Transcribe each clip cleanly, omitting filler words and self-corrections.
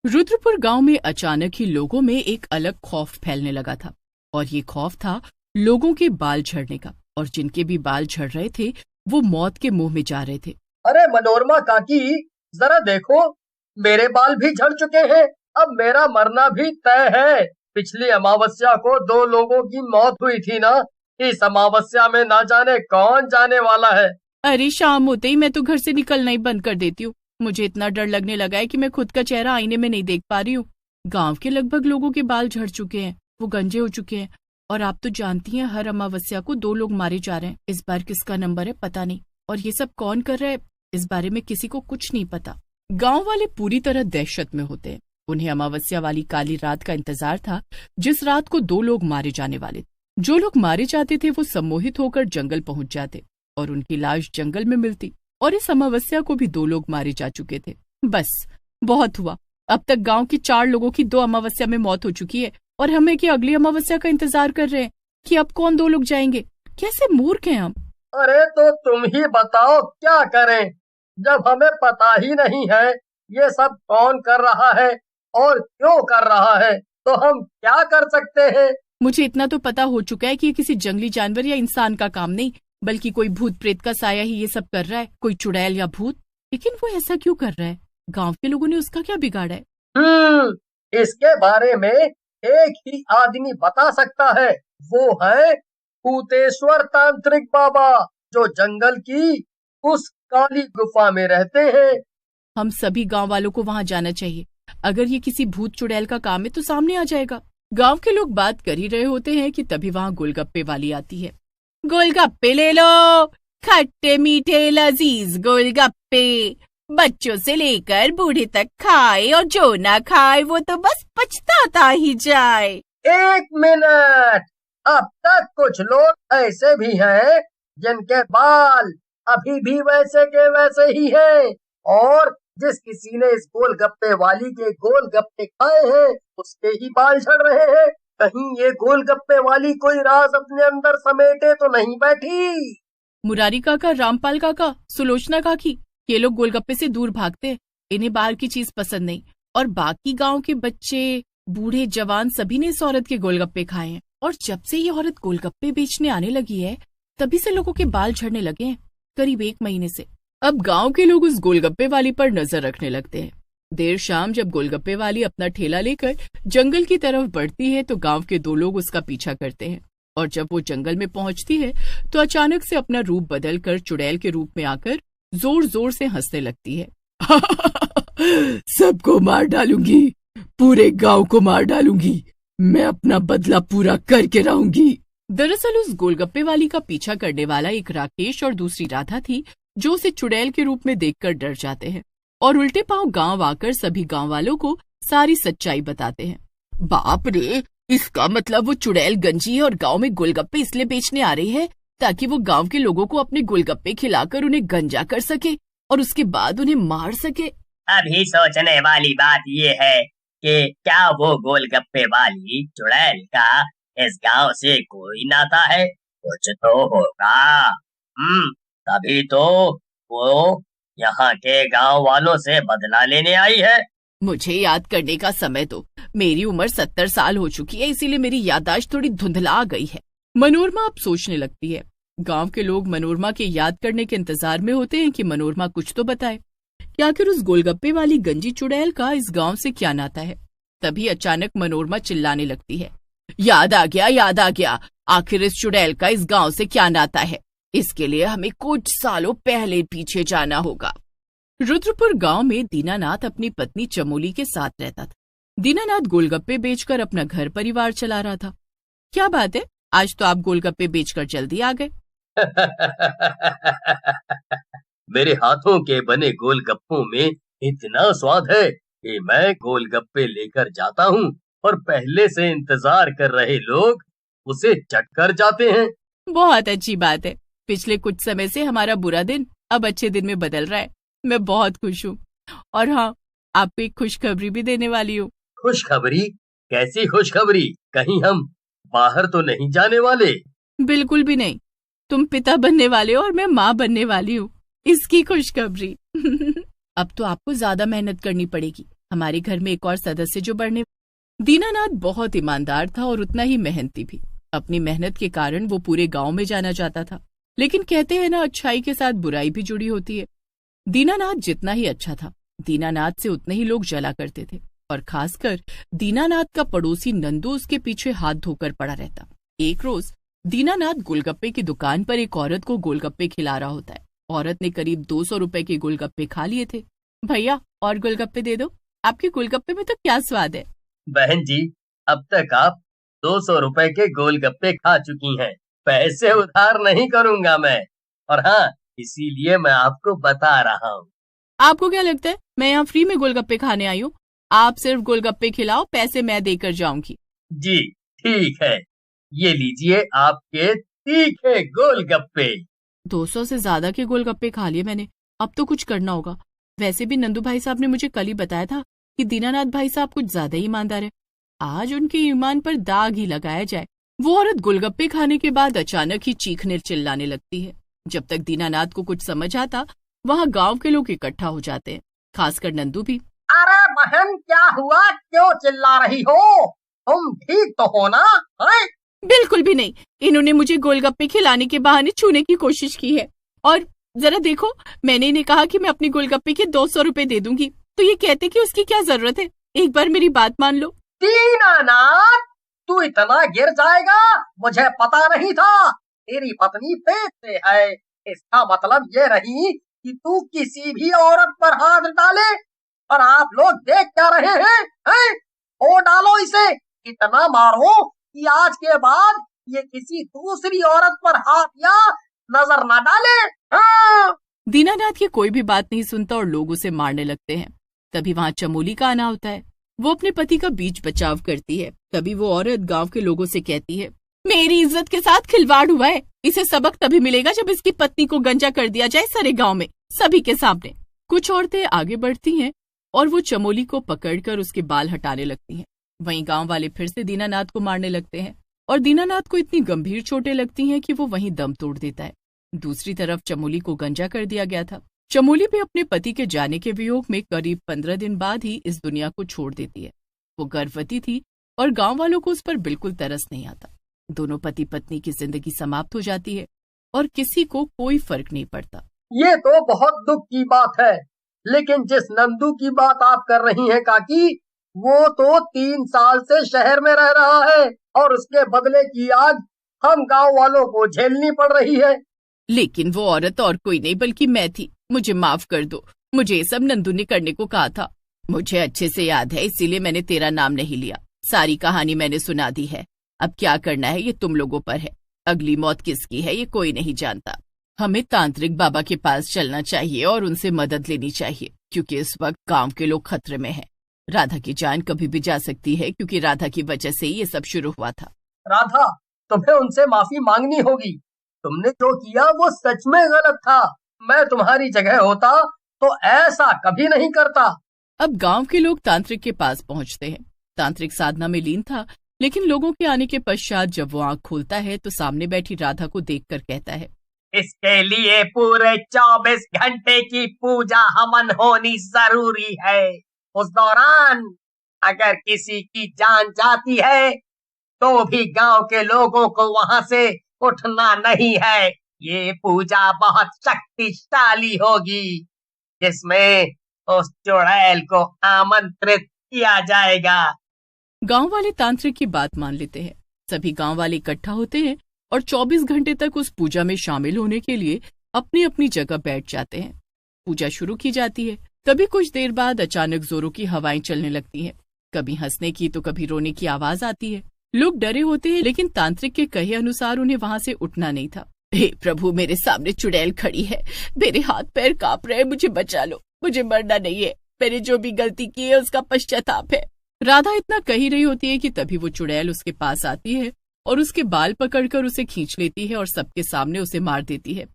रुद्रपुर गांव में अचानक ही लोगों में एक अलग खौफ फैलने लगा था। और ये खौफ था लोगों के बाल झड़ने का, और जिनके भी बाल झड़ रहे थे वो मौत के मुंह में जा रहे थे। अरे मनोरमा काकी, जरा देखो, मेरे बाल भी झड़ चुके हैं। अब मेरा मरना भी तय है। पिछली अमावस्या को 2 लोगों की मौत हुई थी ना। इस अमावस्या में ना जाने कौन जाने वाला है। अरे शाम होते ही मैं तो घर से निकलना ही बंद कर देती हूँ। मुझे इतना डर लगने लगा है कि मैं खुद का चेहरा आईने में नहीं देख पा रही हूँ। गांव के लगभग लोगों के बाल झड़ चुके हैं, वो गंजे हो चुके हैं। और आप तो जानती हैं हर अमावस्या को 2 लोग मारे जा रहे हैं। इस बार किसका नंबर है पता नहीं, और ये सब कौन कर रहा है इस बारे में किसी को कुछ नहीं पता। गांव वाले पूरी तरह दहशत में होते हैं। उन्हें अमावस्या वाली काली रात का इंतजार था, जिस रात को 2 लोग मारे जाने वाले। जो लोग मारे जाते थे वो सम्मोहित होकर जंगल पहुंच जाते और उनकी लाश जंगल में मिलती। और इस अमावस्या को भी 2 लोग मारे जा चुके थे। बस बहुत हुआ। अब तक गांव की 4 लोगों की 2 अमावस्या में मौत हो चुकी है, और हमें कि अगली अमावस्या का इंतजार कर रहे हैं कि अब कौन 2 लोग जाएंगे। कैसे मूर्ख हैं हम। अरे तो तुम ही बताओ क्या करें, जब हमें पता ही नहीं है ये सब कौन कर रहा है और क्यों कर रहा है, तो हम क्या कर सकते हैं। मुझे इतना तो पता हो चुका है कि ये किसी जंगली जानवर या इंसान का काम नहीं, बल्कि कोई भूत प्रेत का साया ही ये सब कर रहा है, कोई चुड़ैल या भूत। लेकिन वो ऐसा क्यों कर रहा है? गांव के लोगों ने उसका क्या बिगाड़ा है? इसके बारे में एक ही आदमी बता सकता है। वो है भूतेश्वर तांत्रिक बाबा, जो जंगल की उस काली गुफा में रहते हैं। हम सभी गांव वालों को वहां जाना चाहिए। अगर ये किसी भूत चुड़ैल का काम है तो सामने आ जाएगा। गांव के लोग बात कर ही रहे होते हैं कि तभी वहां गोलगप्पे वाली आती है। गोलगप्पे ले लो, खट्टे मीठे लजीज गोलगप्पे, बच्चों से लेकर बूढ़े तक खाए, और जो ना खाए वो तो बस पछताता ही जाए। 1 मिनट, अब तक कुछ लोग ऐसे भी हैं जिनके बाल अभी भी वैसे के वैसे ही हैं, और जिस किसी ने इस गोलगप्पे वाली के गोलगप्पे खाए हैं उसके ही बाल झड़ रहे हैं। कहीं ये गोलगप्पे वाली कोई राज अपने अंदर समेटे तो नहीं बैठी। मुरारी काका, रामपाल काका, सुलोचना काकी, ये लोग गोलगप्पे से दूर भागते हैं। इन्हें बाहर की चीज पसंद नहीं। और बाकी गांव के बच्चे, बूढ़े, जवान सभी ने इस औरत के गोलगप्पे खाए हैं। और जब से ये औरत गोलगप्पे बेचने आने लगी है तभी से लोगों के बाल झड़ने लगे हैं, करीब 1 महीने से। अब गांव के लोग उस गोलगप्पे वाली पर नजर रखने लगते हैं। देर शाम जब गोलगप्पे वाली अपना ठेला लेकर जंगल की तरफ बढ़ती है तो गांव के 2 लोग उसका पीछा करते हैं। और जब वो जंगल में पहुंचती है तो अचानक से अपना रूप बदलकर चुड़ैल के रूप में आकर जोर जोर से हंसने लगती है। सबको मार डालूंगी, पूरे गांव को मार डालूंगी, मैं अपना बदला पूरा करके रहूंगी। दरअसल उस गोलगप्पे वाली का पीछा करने वाला एक राकेश और दूसरी राधा थी, जो उसे चुड़ैल के रूप में देखकर डर जाते हैं और उल्टे पांव गांव आकर सभी गांव वालों को सारी सच्चाई बताते हैं। बाप रे, इसका मतलब वो चुड़ैल गंजी है और गांव में गोलगप्पे इसलिए बेचने आ रही है ताकि वो गांव के लोगों को अपने गोलगप्पे खिलाकर उन्हें गंजा कर सके और उसके बाद उन्हें मार सके। अभी सोचने वाली बात ये है कि क्या वो गोलगप्पे वाली चुड़ैल का इस गांव से कोई नाता है? कुछ तो होगा। तभी तो वो यहाँ के गांव वालों से बदला लेने आई है। मुझे याद करने का समय दो। मेरी उम्र 70 साल हो चुकी है, इसीलिए मेरी याददाश्त थोड़ी धुंधला गई है। मनोरमा अब सोचने लगती है। गांव के लोग मनोरमा के याद करने के इंतजार में होते हैं कि मनोरमा कुछ तो बताए कि आखिर उस गोलगप्पे वाली गंजी चुड़ैल का इस गांव से क्या नाता है। तभी अचानक मनोरमा चिल्लाने लगती है, याद आ गया, याद आ गया। आखिर इस चुड़ैल का इस गांव से क्या नाता है? इसके लिए हमें कुछ सालों पहले पीछे जाना होगा। रुद्रपुर गांव में दीनानाथ अपनी पत्नी चमोली के साथ रहता था। दीनानाथ गोलगप्पे बेचकर अपना घर परिवार चला रहा था। क्या बात है, आज तो आप गोलगप्पे बेचकर जल्दी आ गए। मेरे हाथों के बने गोलगप्पों में इतना स्वाद है कि मैं गोलगप्पे लेकर जाता हूँ और पहले से इंतजार कर रहे लोग उसे चट कर जाते हैं। बहुत अच्छी बात है। पिछले कुछ समय से हमारा बुरा दिन अब अच्छे दिन में बदल रहा है। मैं बहुत खुश हूँ। और हाँ, आपको एक खुशखबरी भी देने वाली हूँ। खुशखबरी? कैसी खुशखबरी? कहीं हम बाहर तो नहीं जाने वाले? बिल्कुल भी नहीं। तुम पिता बनने वाले हो और मैं माँ बनने वाली हूँ, इसकी खुशखबरी। अब तो आपको ज्यादा मेहनत करनी पड़ेगी। हमारे घर में एक और सदस्य जो बढ़ने। दीनानाथ बहुत ईमानदार था और उतना ही मेहनती भी। अपनी मेहनत के कारण वो पूरे गांव में जाना जाता था। लेकिन कहते हैं ना, अच्छाई के साथ बुराई भी जुड़ी होती है। दीनानाथ जितना ही अच्छा था, दीनानाथ से उतने ही लोग जला करते थे। और खासकर दीनानाथ का पड़ोसी नंदू उसके पीछे हाथ धोकर पड़ा रहता। एक रोज दीनानाथ गोलगप्पे की दुकान पर एक औरत को गोलगप्पे खिला रहा होता है। औरत ने करीब 200 रुपए के गोलगप्पे खा लिए थे। भैया, और गोलगप्पे दे दो, आपके गोलगप्पे में तो क्या स्वाद है। बहन जी, अब तक आप 200 रुपए के गोलगप्पे खा चुकी हैं। पैसे उधार नहीं करूंगा मैं। और हाँ, इसीलिए मैं आपको बता रहा हूँ। आपको क्या लगता है मैं यहाँ फ्री में गोलगप्पे खाने आई हूँ? आप सिर्फ गोलगप्पे खिलाओ, पैसे मैं देकर जाऊंगी। जी ठीक है, ये लीजिए आपके तीखे गोलगप्पे। 200 से ज्यादा के गोलगप्पे खा लिए मैंने। अब तो कुछ करना होगा। वैसे भी नंदू भाई साहब ने मुझे कल ही बताया था कि दीनानाथ भाई साहब कुछ ज्यादा ही ईमानदार है। आज उनके ईमान पर दाग ही लगाया जाए। वो औरत गोलगप्पे खाने के बाद अचानक ही चीखने चिल्लाने लगती है। जब तक दीनानाथ को कुछ समझ आता, वहाँ गांव के लोग इकट्ठा हो जाते हैं, खासकर नंदू भी। अरे बहन, क्या हुआ? क्यों चिल्ला रही हो? तुम ठीक तो हो ना? हैं? बिल्कुल भी नहीं। इन्होंने मुझे गोलगप्पे खिलाने के बहाने छूने की कोशिश की है। और जरा देखो, मैंने इन्हें कहा कि मैं अपनी गोलगप्पे के 200 रुपए दे दूंगी, तो ये कहते कि उसकी क्या जरूरत है। एक बार मेरी बात मान लो। दीनानाथ, तू इतना गिर जाएगा, मुझे पता नहीं था। तेरी पत्नी पेट से है, इसका मतलब ये नहीं कि तू किसी भी औरत पर हाथ डाले। और आप लोग देख क्या रहे हैं? ओ डालो इसे, इतना मारो कि आज के बाद ये किसी दूसरी औरत पर हाथ या नजर न डाले। हाँ। दीनानाथ की कोई भी बात नहीं सुनता और लोग उसे मारने लगते हैं। तभी वहाँ चमोली का आना होता है। वो अपने पति का बीच बचाव करती है। तभी वो औरत गांव के लोगों से कहती है, मेरी इज्जत के साथ खिलवाड़ हुआ है। इसे सबक तभी मिलेगा जब इसकी पत्नी को गंजा कर दिया जाए सारे गांव में, सभी के सामने। कुछ औरतें आगे बढ़ती हैं और वो चमोली को पकड़कर उसके बाल हटाने लगती हैं। वहीं गांव वाले फिर से दीनानाथ को मारने लगते हैं और दीनानाथ को इतनी गंभीर चोटें लगती हैं कि वो वहीं दम तोड़ देता है। दूसरी तरफ चमोली को गंजा कर दिया गया था। चमोली भी अपने पति के जाने के वियोग में करीब 15 दिन बाद ही इस दुनिया को छोड़ देती है। वो गर्भवती थी और गांव वालों को उस पर बिल्कुल तरस नहीं आता। दोनों पति पत्नी की जिंदगी समाप्त हो जाती है और किसी को कोई फर्क नहीं पड़ता। ये तो बहुत दुख की बात है, लेकिन जिस नंदू की बात आप कर रही हैं काकी, वो तो 3 साल से शहर में रह रहा है और उसके बदले की आग हम गांव वालों को झेलनी पड़ रही है। लेकिन वो औरत और कोई नहीं बल्कि मैं थी। मुझे माफ कर दो, मुझे ये सब नंदू ने करने को कहा था। मुझे अच्छे से याद है, इसीलिए मैंने तेरा नाम नहीं लिया। सारी कहानी मैंने सुना दी है। अब क्या करना है ये तुम लोगों पर है। अगली मौत किसकी है ये कोई नहीं जानता। हमें तांत्रिक बाबा के पास चलना चाहिए और उनसे मदद लेनी चाहिए, क्योंकि इस वक्त गांव के लोग खतरे में हैं। राधा की जान कभी भी जा सकती है, क्योंकि राधा की वजह से ये सब शुरू हुआ था। राधा, तुम्हें उनसे माफी मांगनी होगी। तुमने जो किया वो सच में गलत था। मैं तुम्हारी जगह होता तो ऐसा कभी नहीं करता। अब गांव के लोग तांत्रिक के पास पहुंचते हैं। तांत्रिक साधना में लीन था, लेकिन लोगों के आने के पश्चात जब वो आंख खोलता है तो सामने बैठी राधा को देखकर कहता है, इसके लिए पूरे 24 घंटे की पूजा हवन होनी जरूरी है। उस दौरान अगर किसी की जान जाती है तो भी गांव के लोगों को वहां से उठना नहीं है। ये पूजा बहुत शक्तिशाली होगी, जिसमें उस चुड़ैल को आमंत्रित किया जाएगा। गांव वाले तांत्रिक की बात मान लेते हैं। सभी गांव वाले इकट्ठा होते हैं और 24 घंटे तक उस पूजा में शामिल होने के लिए अपनी अपनी जगह बैठ जाते हैं। पूजा शुरू की जाती है। तभी कुछ देर बाद अचानक जोरों की हवाएं चलने लगती हैं। कभी हंसने की तो कभी रोने की आवाज आती है। लोग डरे होते हैं, लेकिन तांत्रिक के कहे अनुसार उन्हें वहां से उठना नहीं था। हे प्रभु, मेरे सामने चुड़ैल खड़ी है, मेरे हाथ पैर कांप रहे, मुझे बचा लो, मुझे मरना नहीं है, मैंने जो भी गलती की है उसका पश्चाताप है। राधा इतना कही रही होती है कि तभी वो चुड़ैल उसके पास आती है और उसके बाल पकड़कर उसे खींच लेती है और सबके सामने उसे मार देती है।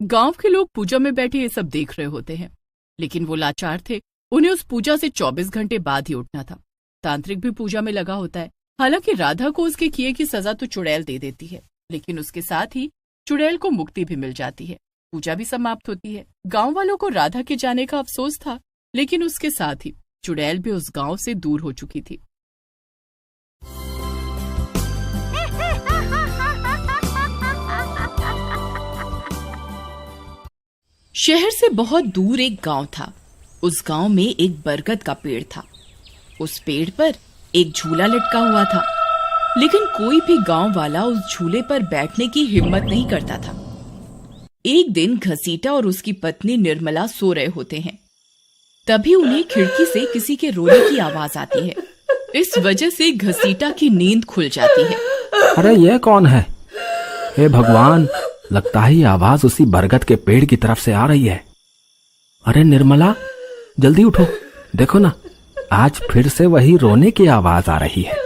गांव के लोग पूजा में बैठे ये सब देख रहे होते हैं, लेकिन वो लाचार थे। उन्हें उस पूजा से 24 घंटे बाद ही उठना था। तांत्रिक भी पूजा में लगा होता है। हालांकि राधा को उसके किए की सजा तो चुड़ैल दे देती है, लेकिन उसके साथ ही चुड़ैल को मुक्ति भी मिल जाती है। पूजा भी समाप्त होती है। गांव वालों को राधा के जाने का अफसोस था, लेकिन उसके साथ ही चुड़ैल भी उस गांव से दूर हो चुकी थी। शहर से बहुत दूर एक गांव था। उस गांव में एक बरगद का पेड़ था। उस पेड़ पर एक झूला लटका हुआ था, लेकिन कोई भी गांव वाला उस झूले पर बैठने की हिम्मत नहीं करता था। एक दिन घसीटा और उसकी पत्नी निर्मला सो रहे होते हैं। तभी उन्हें खिड़की से किसी के रोने की आवाज आती है। इस वजह से घसीटा की नींद खुल जाती है। अरे ये कौन है? हे भगवान, लगता है ये आवाज उसी बरगद के पेड़ की तरफ से आ रही है। अरे निर्मला, जल्दी उठो, देखो ना, आज फिर से वही रोने की आवाज आ रही है।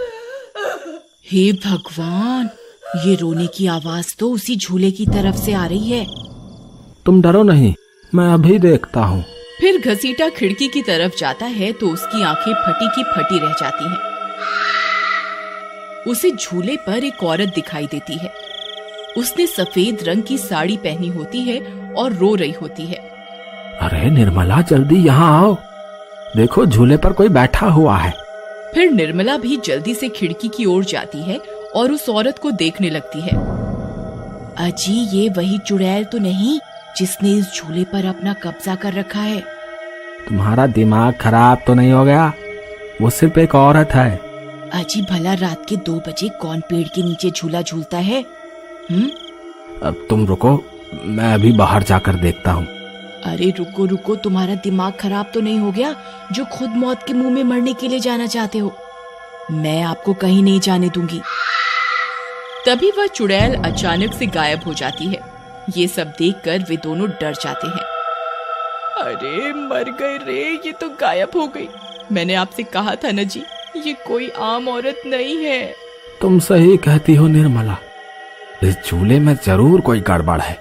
हे भगवान, ये रोने की आवाज तो उसी झूले की तरफ से आ रही है। तुम डरो नहीं, मैं अभी देखता हूँ। फिर घसीटा खिड़की की तरफ जाता है तो उसकी आंखें फटी की फटी रह जाती हैं। उसे झूले पर एक औरत दिखाई देती है। उसने सफेद रंग की साड़ी पहनी होती है और रो रही होती है। अरे निर्मला, जल्दी यहाँ आओ, देखो झूले पर कोई बैठा हुआ है। फिर निर्मला भी जल्दी से खिड़की की ओर जाती है और उस औरत को देखने लगती है। अजी, ये वही चुड़ैल तो नहीं जिसने इस झूले पर अपना कब्जा कर रखा है? तुम्हारा दिमाग खराब तो नहीं हो गया? वो सिर्फ एक औरत है। अजी, भला रात के 2 बजे कौन पेड़ के नीचे झूला झूलता है? अब तुम रुको, मैं अभी बाहर जाकर देखता हूँ। अरे रुको रुको, तुम्हारा दिमाग खराब तो नहीं हो गया जो खुद मौत के मुंह में मरने के लिए जाना चाहते हो? मैं आपको कहीं नहीं जाने दूंगी। तभी वह चुड़ैल अचानक से गायब हो जाती है। ये सब देखकर वे दोनों डर जाते हैं। अरे मर गए रे, ये तो गायब हो गई। मैंने आपसे कहा था ना जी, ये कोई आम औरत नहीं है। तुम सही कहती हो निर्मला, इस झूले में जरूर कोई गड़बड़ है,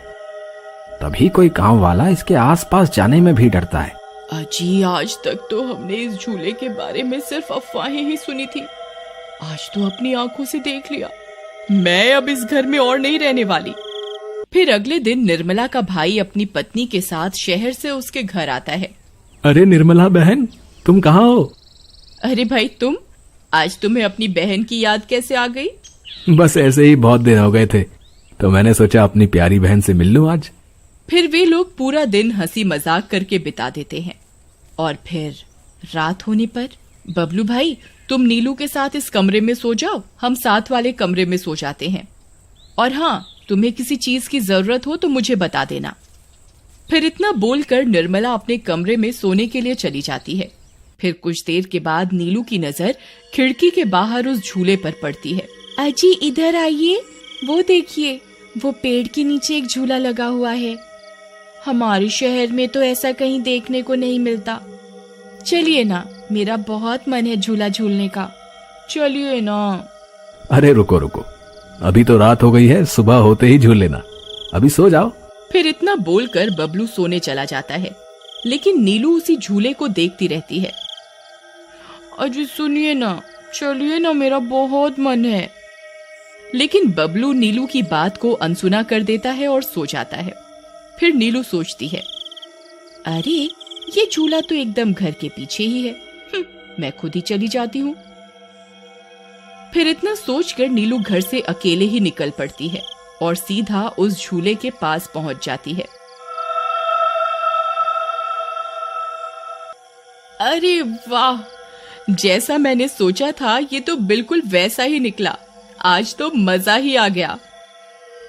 तभी कोई गांव वाला इसके आसपास जाने में भी डरता है। अजी, आज तक तो हमने इस झूले के बारे में सिर्फ अफवाहें ही सुनी थी। आज तो अपनी आंखों से देख लिया। मैं अब इस घर में और नहीं रहने वाली। फिर अगले दिन निर्मला का भाई अपनी पत्नी के साथ शहर से उसके घर आता है। अरे निर्मला बहन, तुम कहाँ हो? अरे भाई, तुम आज तुम्हें अपनी बहन की याद कैसे आ गई? बस ऐसे ही, बहुत दिन हो गए थे तो मैंने सोचा अपनी प्यारी बहन से मिल लूं आज। फिर वे लोग पूरा दिन हंसी मजाक करके बिता देते हैं। और फिर रात होने पर, बबलू भाई, तुम नीलू के साथ इस कमरे में सो जाओ, हम साथ वाले कमरे में सो जाते हैं। और हाँ, तुम्हें किसी चीज की जरूरत हो तो मुझे बता देना। फिर इतना बोलकर निर्मला अपने कमरे में सोने के लिए चली जाती है। फिर कुछ देर के बाद नीलू की नजर खिड़की के बाहर उस झूले पर पड़ती है। अजी, इधर आइए, वो देखिए, वो पेड़ के नीचे एक झूला लगा हुआ है। हमारे शहर में तो ऐसा कहीं देखने को नहीं मिलता। चलिए ना, मेरा बहुत मन है झूला झूलने का, चलिए ना। अरे रुको रुको, अभी तो रात हो गई है, सुबह होते ही झूल लेना, अभी सो जाओ। फिर इतना बोलकर बबलू सोने चला जाता है, लेकिन नीलू उसी झूले को देखती रहती है। अजी सुनिए ना, चलिए ना, मेरा बहुत मन है। लेकिन बबलू नीलू की बात को अनसुना कर देता है और सो जाता है। फिर नीलू सोचती है, अरे ये झूला तो एकदम घर के पीछे ही है, मैं खुद ही चली जाती हूँ। फिर इतना सोचकर नीलू घर से अकेले ही निकल पड़ती है और सीधा उस झूले के पास पहुंच जाती है। अरे वाह, जैसा मैंने सोचा था ये तो बिल्कुल वैसा ही निकला। आज तो मजा ही आ गया।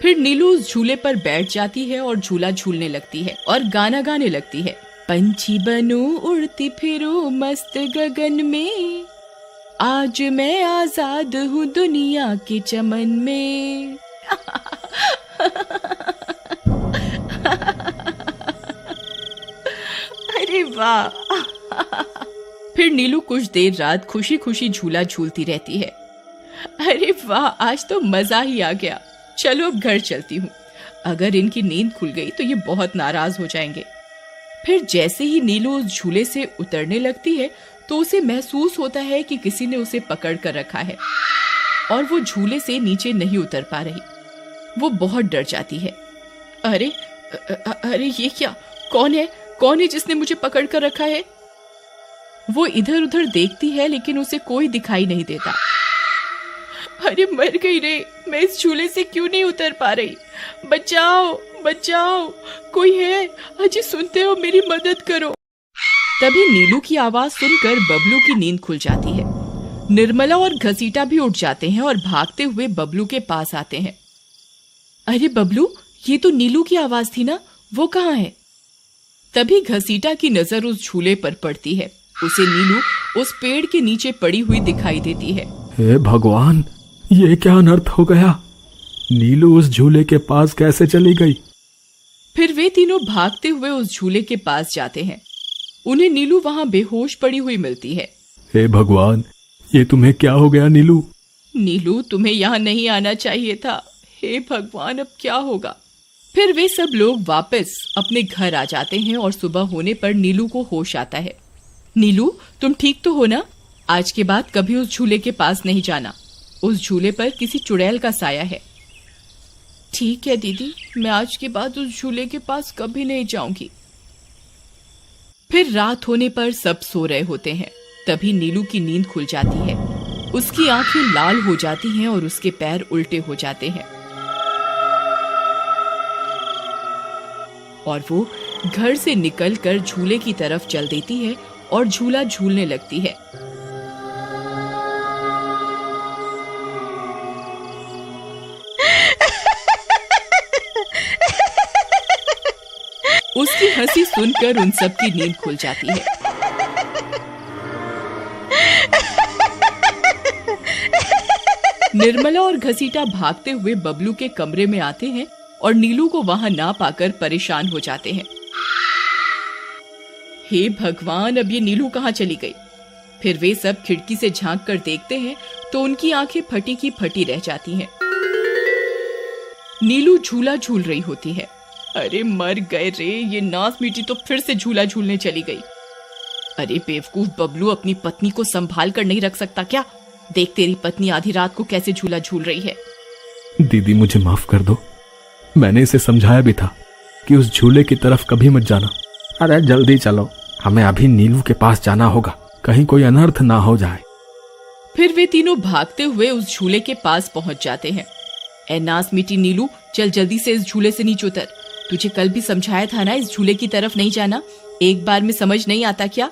फिर नीलू उस झूले पर बैठ जाती है और झूला झूलने लगती है और गाना गाने लगती है। पंछी बनूं उड़ती फिरूं मस्त गगन में, आज मैं आजाद हूँ दुनिया के चमन में। अरे वाह। फिर नीलू कुछ देर रात खुशी खुशी झूला झूलती रहती है। अरे वाह, आज तो मजा ही आ गया। चलो अब घर चलती हूँ, अगर इनकी नींद खुल गई तो ये बहुत नाराज हो जाएंगे। फिर जैसे ही नीलू उस झूले से उतरने लगती है तो उसे महसूस होता है कि किसी ने उसे पकड़ कर रखा है और वो झूले से नीचे नहीं उतर पा रही। वो बहुत डर जाती है। अरे अरे ये क्या, कौन है जिसने मुझे पकड़ कर रखा है? वो इधर उधर देखती है लेकिन उसे कोई दिखाई नहीं देता। अरे मर गई रे, मैं इस झूले से क्यों नहीं उतर पा रही? बचाओ बचाओ, कोई है? अजी सुनते हो, मेरी मदद करो। तभी नीलू की आवाज सुनकर बबलू की नींद खुल जाती है। निर्मला और घसीटा भी उठ जाते हैं और भागते हुए बबलू के पास आते हैं। अरे बबलू, ये तो नीलू की आवाज थी ना, वो कहाँ है? तभी घसीटा की नजर उस झूले पर पड़ती है। उसे नीलू उस पेड़ के नीचे पड़ी हुई दिखाई देती है। हे भगवान, ये क्या अनर्थ हो गया? नीलू उस झूले के पास कैसे चली गई? फिर वे तीनों भागते हुए उस झूले के पास जाते हैं। उन्हें नीलू वहां बेहोश पड़ी हुई मिलती है। हे भगवान, ये तुम्हें क्या हो गया नीलू? नीलू, तुम्हें यहाँ नहीं आना चाहिए था। हे भगवान, अब क्या होगा? फिर वे सब लोग वापस अपने घर आ जाते हैं और सुबह होने पर नीलू को होश आता है। नीलू, तुम ठीक तो हो ना? आज के बाद कभी उस झूले के पास नहीं जाना। उस झूले पर किसी चुड़ैल का साया है। ठीक है दीदी, मैं आज के बाद उस झूले के पास कभी नहीं जाऊंगी। फिर रात होने पर सब सो रहे होते हैं। तभी नीलू की नींद खुल जाती है। उसकी आंखें लाल हो जाती हैं और उसके पैर उल्टे हो जाते हैं और वो घर से निकलकर झूले की तरफ चल देती है और झूला झूलने लगती है। उसकी हंसी सुनकर उन सब की नींद खुल जाती है। निर्मला और घसीटा भागते हुए बबलू के कमरे में आते हैं और नीलू को वहां ना पाकर परेशान हो जाते हैं। हे भगवान, अब ये नीलू कहाँ चली गई? फिर वे सब खिड़की से झांक कर देखते हैं तो उनकी आंखें फटी की फटी रह जाती हैं। नीलू झूला झूल रही होती है। अरे मर गए रे, ये नास मीठी तो फिर से झूला झूलने चली गई। अरे बेवकूफ बबलू, अपनी पत्नी को संभाल कर नहीं रख सकता क्या? देख तेरी पत्नी आधी रात को कैसे झूला झूल रही है। दीदी, मुझे माफ कर दो। मैंने इसे समझाया भी था कि उस झूले की तरफ कभी मत जाना। अरे जल्दी चलो, हमें अभी नीलू के पास जाना होगा, कहीं कोई अनर्थ ना हो जाए। फिर वे तीनों भागते हुए उस झूले के पास पहुंच जाते हैं। ए नास मीठी नीलू, चल जल्दी से इस झूले से नीचे उतर। तुझे कल भी समझाया था ना इस झूले की तरफ नहीं जाना। एक बार में समझ नहीं आता क्या?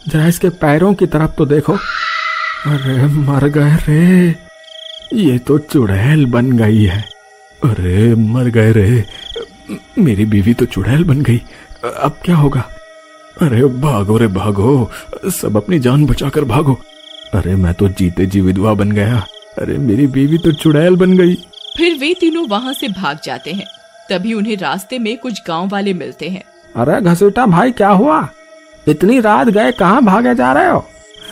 जरा इसके पैरों की तरफ तो देखो। अरे मर गए रे, ये तो चुड़ैल बन गई है। अरे मर गए रे, मेरी बीवी तो चुड़ैल बन गई। अब क्या होगा? अरे भागो रे भागो, सब अपनी जान बचाकर भागो। अरे मैं तो जीते जी विधवा बन गया। अरे मेरी बीवी तो चुड़ैल बन गई। फिर वे तीनों वहां से भाग जाते हैं। तभी उन्हें रास्ते में कुछ गांव वाले मिलते हैं। अरे घसीटा भाई, क्या हुआ? इतनी रात गए कहाँ भागे जा रहे हो?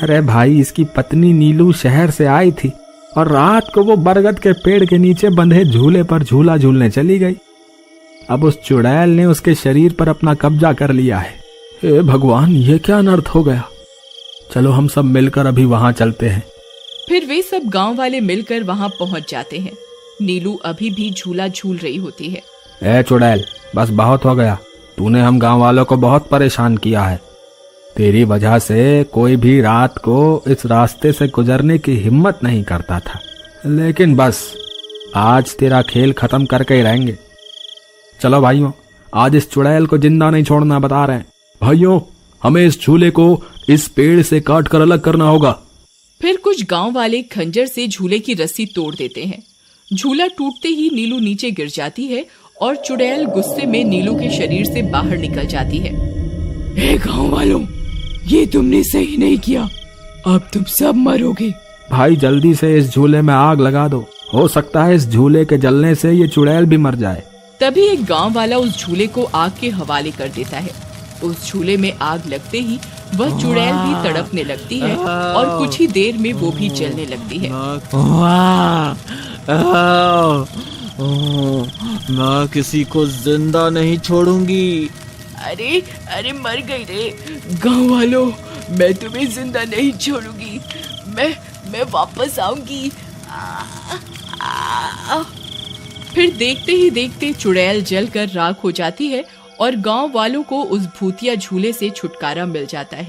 अरे भाई, इसकी पत्नी नीलू शहर से आई थी और रात को वो बरगद के पेड़ के नीचे बंधे झूले पर झूला झूलने चली गई। अब उस चुड़ैल ने उसके शरीर पर अपना कब्जा कर लिया है। हे भगवान, ये क्या अनर्थ हो गया? चलो हम सब मिलकर अभी वहां चलते हैं। फिर वे सब गांव वाले मिलकर वहां पहुंच जाते हैं। नीलू अभी भी झूला झूल रही होती है। ए चुड़ैल, बस बहुत हो गया। तूने हम गांव वालों को बहुत परेशान किया है। तेरी वजह से कोई भी रात को इस रास्ते से गुजरने की हिम्मत नहीं करता था, लेकिन बस आज तेरा खेल खत्म करके ही रहेंगे। चलो भाइयों, आज इस चुड़ैल को जिंदा नहीं छोड़ना, बता रहे हैं। भाइयों, हमें इस झूले को इस पेड़ से काट कर अलग करना होगा। फिर कुछ गांव वाले खंजर से झूले की रस्सी तोड़ देते हैं। झूला टूटते ही नीलू नीचे गिर जाती है और चुड़ैल गुस्से में नीलू के शरीर से बाहर निकल जाती है। हे गांव वालों, ये तुमने सही नहीं किया, अब तुम सब मरोगे। भाई जल्दी से इस झूले में आग लगा दो, हो सकता है इस झूले के जलने से ये चुड़ैल भी मर जाए। तभी एक गांव वाला उस झूले को आग के हवाले कर देता है। उस झूले में आग लगते ही वह चुड़ैल भी तड़पने लगती है और कुछ ही देर में वो भी जलने लगती है। मैं किसी को जिंदा नहीं छोड़ूंगी। अरे अरे मर गई रे। गांव वालों, मैं तुम्हें जिंदा नहीं छोड़ूंगी, मैं वापस आऊंगी। फिर देखते ही देखते चुड़ैल जलकर राख हो जाती है और गांव वालों को उस भूतिया झूले से छुटकारा मिल जाता है।